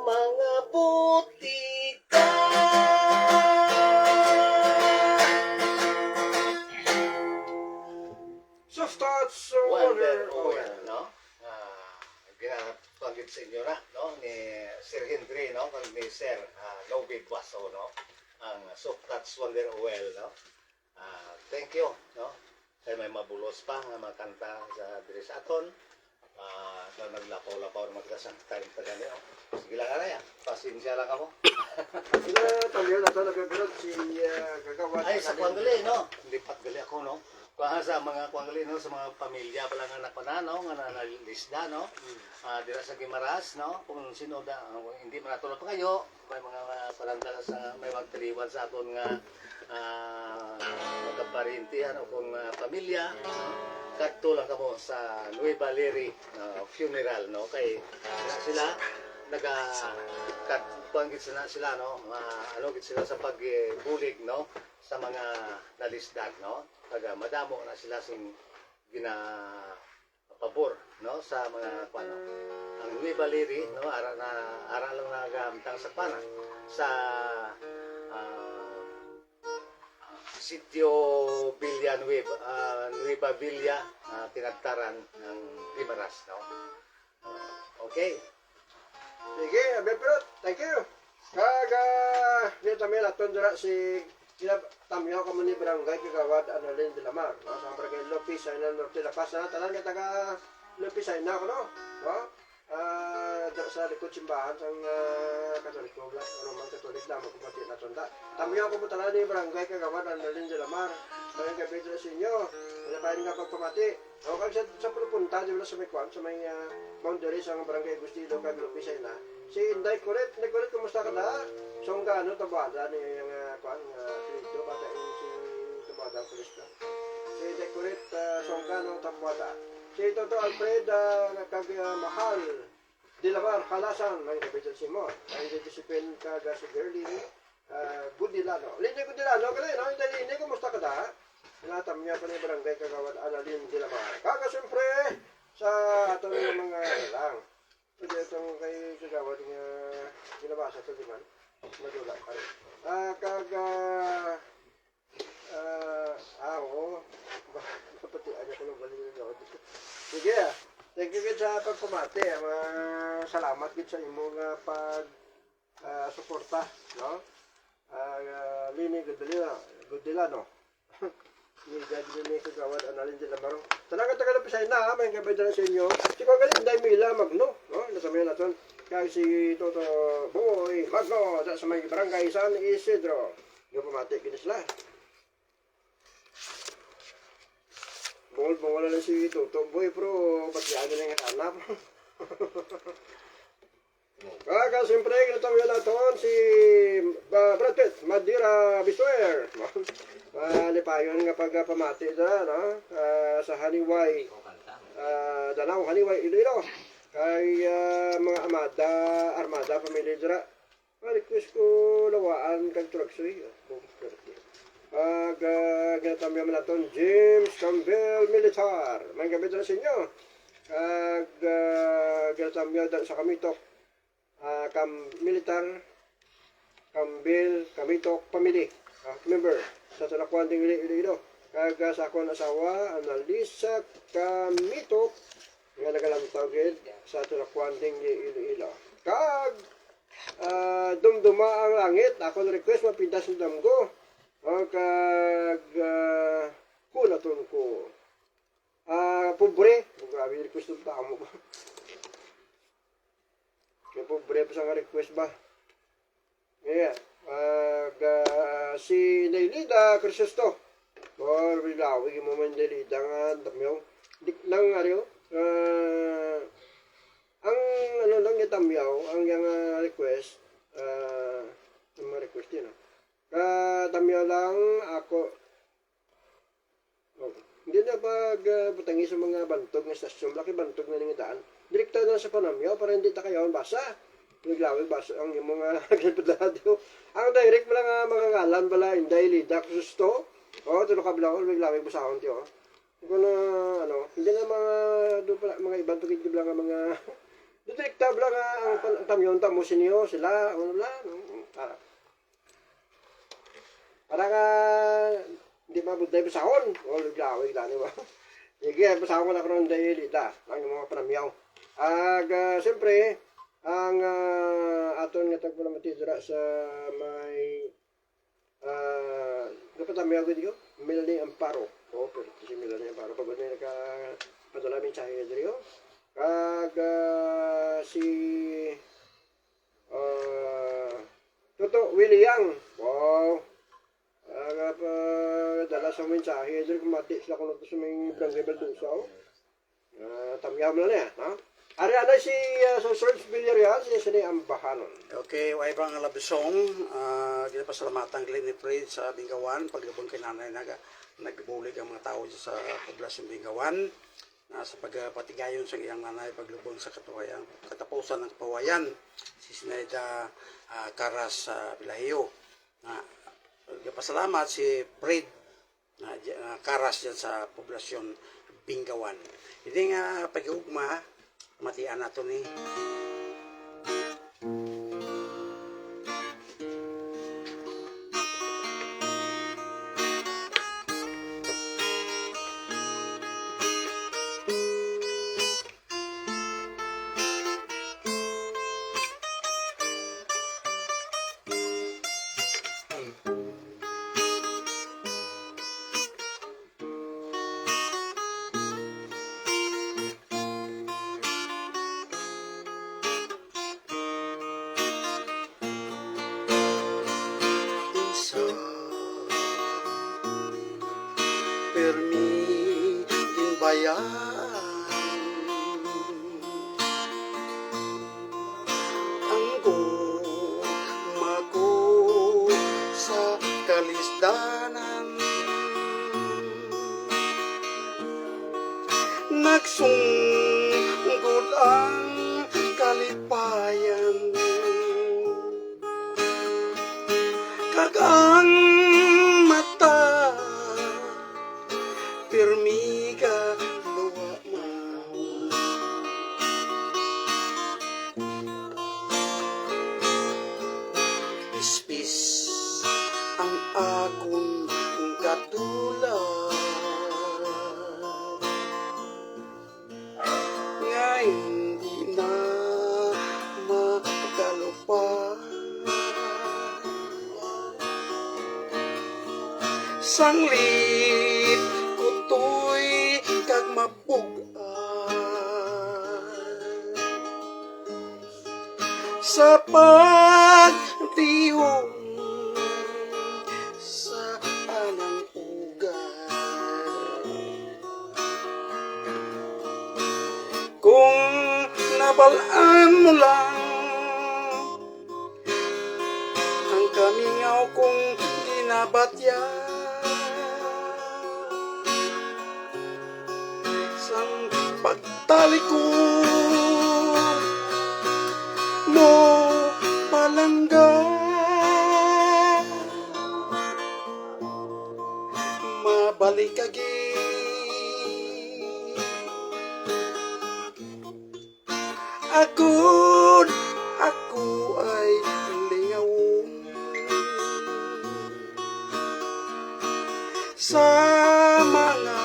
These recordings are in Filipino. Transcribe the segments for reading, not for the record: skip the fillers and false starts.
mga butika. Soft Thoughts Wonder Oil, no? Ginapagit sa inyo na, no? Ni Sir Henry, no? Ni Sir Nobig Baso, no? Ang Soft Touch Wonder Oil, no? Thank you, no? Kaya may mabulos pa nga mga kanta sa diri sa aton. Na naglapaw-lapaw na magkasang time pa gani, no? Sige lang na yan. Pasensya lang ako. Sila tamyo na ito nagagulot si Kagawad. Ay, sa Kuangali, no? Hindi patgali ako, no? Kaya sa mga Kuangali, no? Sa mga pamilya pala nga anak pa na, no? Nga nalisda, no? Dira sa Gimaras, no? Kung sino da, hindi manatulog pa kayo, may mga paranda sa, may magtaliwan sa aton nga magkaparintihan o kung pamilya, kadto lang kamo sa Nueva Leri funeral, no? Kay sila nagkatpuan sila, no? Ano gid sila sa pagbulig, no? Sa mga nalisdag, no? Taga madamo na sila sing pabor, no? Sa mga kuano. Ang Nueva Leri, no? Ara lang nagamtang sa pana sa Sitio Nueva Villa, tinagtaran ng Gimaras, no? Okay. Sige, Abelperot, thank you. Dito kami laton dira si tamyo kamo ni Barangay Kagawad Analin de la Mar. Sa Barangay Lopis, ay na Norte La Paz, tanan nga taga Lopis ay na ko, no? Sa likod simbahan sang Katoliko, Roman Katolik lang magpapati na tunda. Tamyo ko po tanan ni Barangay Kagawad Analin de la Mar. Barangay Kapitula sa inyo, wala pa rin nga pagpapati. O kag sa pupunta, di ba sa may kwan, sa may boundary sa Barangay Agustino, kag Lopis ay na. Si Inday Kuret, kumusta ka na? So, ang tabada ni yung kwan, Krito, bata yung si tabada ang pulis na. Si Inday Kuret, tabada. Si Toto Alfred, mahal, Dilamar, Halasan, may kapitan si Mo. Ay, disipin ka si Gerlin, Gudilano. Linya Gudilano, ka rin, no? Inday, kumusta ka na? Sinatam niya pa ni Barangay Kagawad Analin Dilamar. Kaga, siyempre, sa ato mga lang. Pwede itong kay Kagawad nga ginabasa ito, di man? Madula pa rin. Oo. Kapatian niya ko ng balik ng gawad dito. Sige, thank you good sa pagpamati. Salamat good sa imong pag-suporta, no? Lini Gudilano. Ni Kagawad Analin de la Mar. Talaga taga Pisay na, may kabay sa inyo. Si Kagalit Day Mila Magno, no? Nasami naton. Kaya si Toto Boy Magno sa may Barangay San Isidro. Yung pamati kini sila. Bungol na lang si Toto Boy, pero pagkiyado na yung anak. Kaya siyempre, kinatawin na natin si Brad Pitt, Madira Biswer. Lipayon nga pagpamati dyan, no? Sa Haniway, Danao, Haniway, Iloilo. Kay mga Armada, pamilya dyan. Request ko lawaan kag Truxoy. Ginatawin na natin James Campbell Militar. May gabi dyan sa inyo. Ginatawin na sa Kamitok. Militar, Campbell, Kamitok, Family. Member sa Tunakuan ding Iloilo. Kag sa akong asawa, Analisa Kamitok, nga nagalamtaw gid sa Tunakuan ding Iloilo. Kag dumduma ang langit, ako request mapintas ng damgo. Kag kunaton ko. Pobre, grabe request ng tamo ko. Kaya pobre pa sa request ba? Yeah. Si Nailida Crisosto. Or bilawi mo man Nailida nga tamyaw. Dik lang ariyo. Ang ano lang yung tamyaw, ang yung request, yung mga request yun. Tamyaw lang ako. Hindi na pag butangi sa mga bantog ng stasyon, laki bantog na nangidaan. Direkta na sa panamyaw para hindi ta kayo basa. Naglawig basa ang yung mga nagpadado. Ang direct mo lang mga ngalan bala, Inday, Lida, Cristo. Tulo kablaw, naglawig basahon tiyo. Kung na, hindi na mga, doon pala, mga ibang tukid lang mga Detektab lang nga ang tamyon tamo sinyo sila ano lang para ka hindi mabuday basahon o luglawig lang ba. Sige, basahon ko na karon dahil ita ang mga panamyaw. Siyempre ang aton nga tagpalamatidra sa may kapatamyaw ko diyo, Melanie Amparo. O, pero si Melanie Amparo pagod na padala min sa diyo. Si Toto William. Wow. Dala sa mensahe diri kumati sila kuno sa may Barangay Baldusa. Tamyaw mo na ha. Ari ana si Serge Villarreal si Ambahanon. Okay, way bang labisong, ginapasalamatan Glenn ni Fred sa Bingawan, paglubong kay nanay nagbulig ang mga tao sa poblasyon Bingawan, sa pagpatigayon sa iyang nanay paglubong sa katapusan ng kapawayan, si Sinayda Caras Vilahiyo. Gapasalamat si Fred Caras dyan sa poblasyon Bingawan. Hindi nga pag-iugma, matian nato ni permiting bayan ang guma ko sa kalisdanan nagsunggol ang kalipayan kagang mata pirmi ka luwa mo ispis ang akong katulad nga hindi na makalupad sanglit kutoy kag sa pagtihong sa anang ugat kung nabalaan mo lang ang kamingaw kong ginabatyan sang pagtalikod mo palangga mabalik agi ako ay lingawon sa mga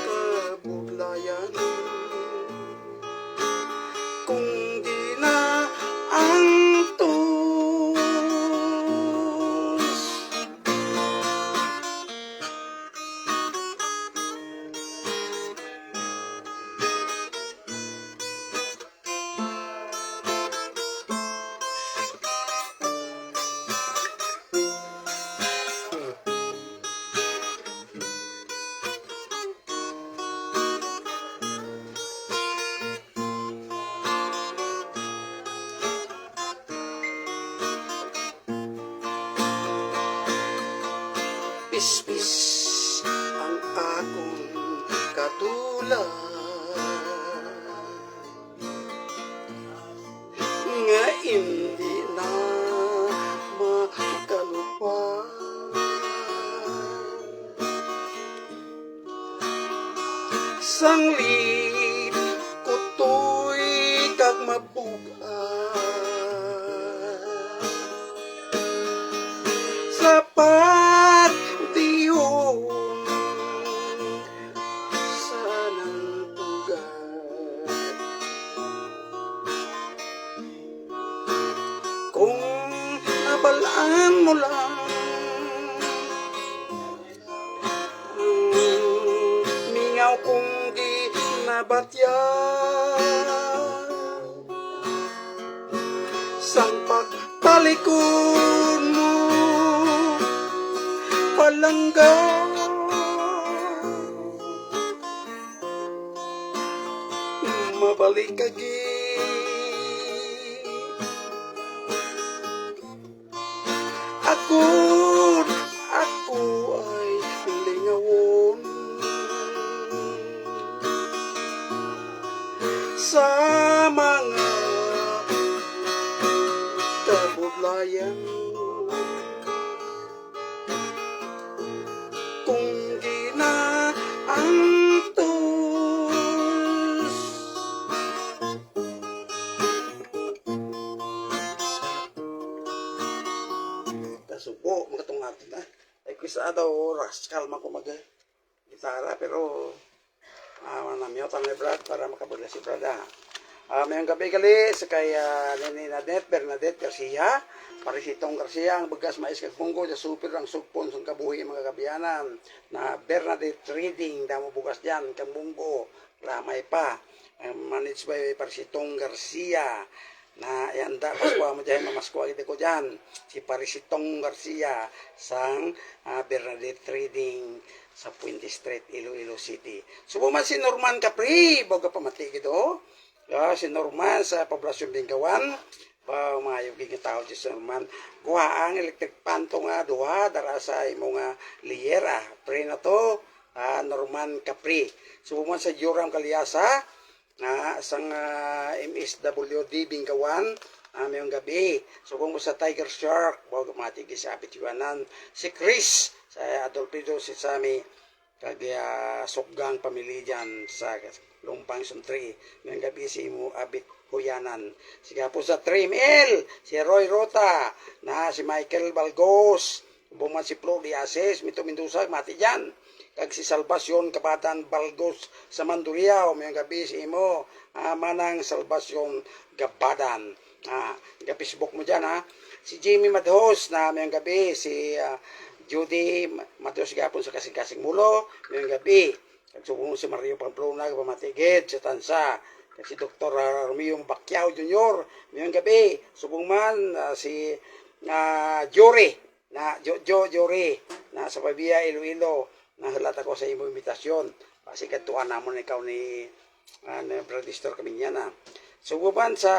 kabuglayan kung di na ang tos pispis ang akong katulad nga hindi na makalupad sanglit kutoy kag mabu sa pagdiyon sa nang tugat. Kung nabalaan mo lang mingaw kung di nabatya sang pagtalikod mo palangga mabalik agi ako ay lingawon sa mga kabudlayan kung di na antos kasubo makatong natin na ay kuisa daw rascal man ko mag gitara pero namiyot ang Brad para makabula si Brad mayang gabi gali sa kay Nini Bernadette Garcia Parisitong Garcia ang bagas mais kag punggo sa super ang sugpon sa kabuhi mga kabiyanan na Bernadette Trading damo bugas diyan kang bunggo lamay pa managed by Parisitong Garcia na yanda paswa mo dyan mamaskuha kita ko dyan si Parisitong Garcia sang Bernadette Trading sa Puente Street, Iloilo City. Subo man si Norman Capri, baga pamati gito. Si Norman sa poblasyon Bingawan, ba maayo gigi tao si Norman. Kuha ang electric panto nga duha dara sa imong liyera. Pre na to Norman Capri. Subo man sa Joram Kalyasa, sang MSWD Bingawan, mayong gabi. Subo mo sa Tiger Shark, baga pamati gigi sa Apitiwanan. Si Chris sa Adolpido si Sami kag suggang pamilya dyan sa Lumpang Suntri ngayong gabi si mo abit huyanan siga po sa 3ML si Roy Rota na si Michael Balgos buman si Flo Diases Mito Mendoza mati dyan kag si Salvacion Kabatan Balgos sa Mandurriao ngayong gabi si mo manang Salvacion Gabadan Facebook mo dyan si Jimmy Madhos na ngayong gabi si Judy Matheos gapon sa kasing-kasing mulo ngayong gabi kagsubong si Mario Pamplona pamatigid sa Tansa si Dr. Romeo Bacquiao Jr. ngayong gabi subong man si Jory na Jory na sa Pabia Iloilo na halata ko sa imong imbitasyon kasi katuan namon ikaw ni Bradistor Kaminyana subong man sa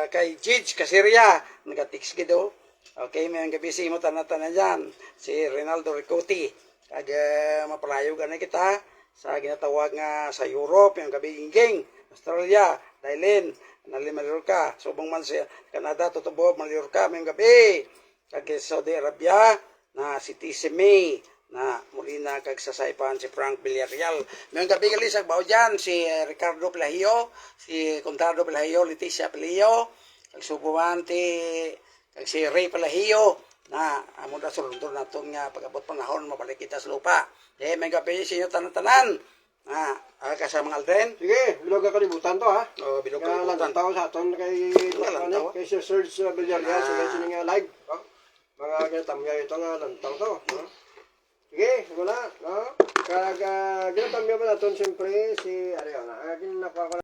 kay Jidge Caseria nagatiks gido okay may gabi si mo tanan dyan si Rinaldo Ricotti kag mapalayo gani kita sa ginatawag nga sa Europe yung gabi inging Australia Thailand nali Mallorca subong man si Canada tutubo Mallorca may gabi kag Saudi Arabia na si TC May na muli na kag sasaypan si Frank Villarreal. Ngayong gabi gali sa bao dyan, si Ricardo Pelahio, si Contado Pelahio, Leticia Pelahio, kag subuan kag si Ray Pelahio, na amo da sulundor na itong pag-abot panahon, mabalik kita sa lupa. May gabi sa inyo tanan-tanan. Kasama Alden. Sige, bilog ka kalibutan to ha. Bilog ka kalibutan. Lantaw sa aton kay Sir Serge Villarreal, sa sining live. Mga ginatamya ito nga lantaw to. Sige, wala. Kag ginatamya pa natin siyempre si, ano yun, nakuha ko